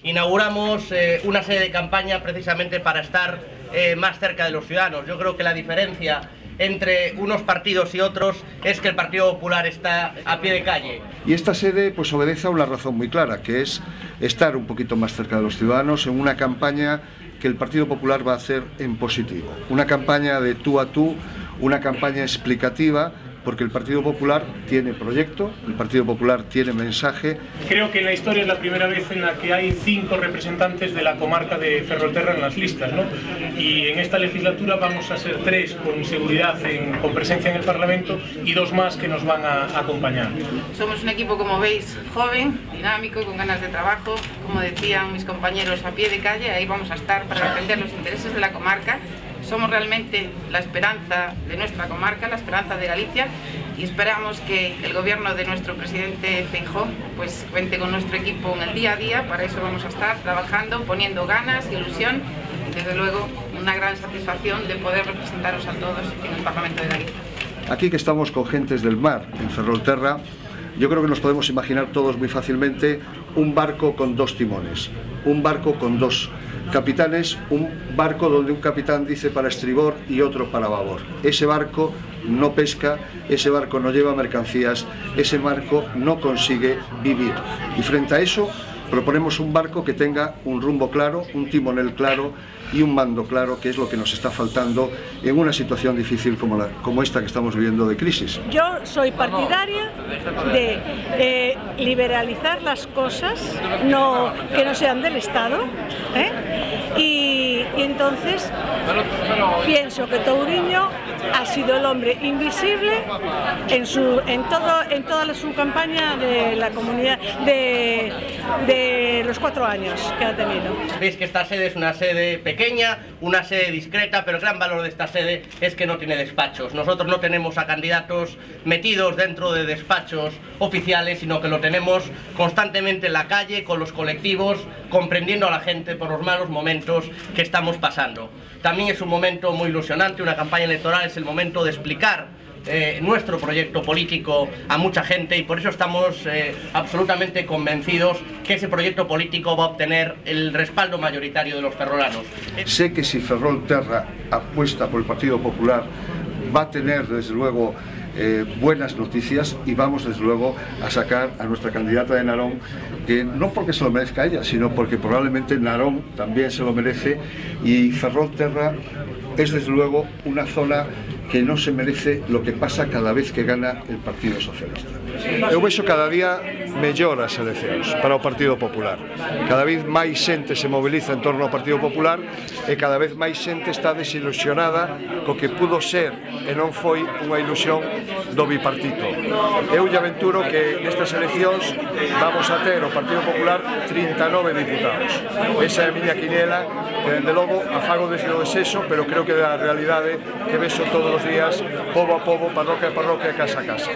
Inauguramos una sede de campaña precisamente para estar más cerca de los ciudadanos. Yo creo que la diferencia entre unos partidos y otros es que el Partido Popular está a pie de calle. Y esta sede pues obedece a una razón muy clara, que es estar un poquito más cerca de los ciudadanos en una campaña que el Partido Popular va a hacer en positivo. Una campaña de tú a tú, una campaña explicativa, porque el Partido Popular tiene proyecto, el Partido Popular tiene mensaje. Creo que en la historia es la primera vez en la que hay 5 representantes de la comarca de Ferrolterra en las listas, ¿no? Y en esta legislatura vamos a ser 3 con seguridad con presencia en el Parlamento y 2 más que nos van a acompañar. Somos un equipo, como veis, joven, dinámico, con ganas de trabajo, como decían mis compañeros, a pie de calle. Ahí vamos a estar para defender los intereses de la comarca. Somos realmente la esperanza de nuestra comarca, la esperanza de Galicia, y esperamos que el gobierno de nuestro presidente Feijóo pues cuente con nuestro equipo en el día a día. Para eso vamos a estar trabajando, poniendo ganas, ilusión y desde luego una gran satisfacción de poder representaros a todos en el Parlamento de Galicia. Aquí que estamos con Gentes del Mar en Ferrolterra, yo creo que nos podemos imaginar todos muy fácilmente un barco con 2 timones, un barco con 2 capitanes, un barco donde un capitán dice para estribor y otro para babor. Ese barco no pesca, ese barco no lleva mercancías, ese barco no consigue vivir. Y frente a eso proponemos un barco que tenga un rumbo claro, un timonel claro y un mando claro, que es lo que nos está faltando en una situación difícil como esta que estamos viviendo de crisis. Yo soy partidaria de liberalizar las cosas, que no sean del Estado, y entonces pienso que Touriño ha sido el hombre invisible en toda su campaña de la comunidad de los 4 años que ha tenido. Veis que esta sede es una sede pequeña, una sede discreta, pero el gran valor de esta sede es que no tiene despachos. Nosotros no tenemos a candidatos metidos dentro de despachos oficiales, sino que lo tenemos constantemente en la calle, con los colectivos, comprendiendo a la gente por los malos momentos que estamos pasando. También es un momento muy ilusionante, una campaña electoral es el momento de explicar nuestro proyecto político a mucha gente, y por eso estamos absolutamente convencidos que ese proyecto político va a obtener el respaldo mayoritario de los ferrolanos. Sé que si Ferrolterra apuesta por el Partido Popular va a tener desde luego buenas noticias, y vamos desde luego a sacar a nuestra candidata de Narón, que no porque se lo merezca ella, sino porque probablemente Narón también se lo merece, y Ferrolterra es desde luego una zona que no se merece lo que pasa cada vez que gana el Partido Socialista. Eu vexo cada día mellor as eleccións para o Partido Popular. Cada vez máis xente se moviliza en torno ao Partido Popular e cada vez máis xente está desilusionada co que pudo ser e non foi unha ilusión do bipartito. Eu lle aventuro que nestas eleccións vamos a ter o Partido Popular 39 diputados. Esa é a miña quiniela, que dende logo a fago desde o desexo, pero creo que é a realidade que vexo todos os días, pobo a pobo, parroquia a parroquia, casa a casa.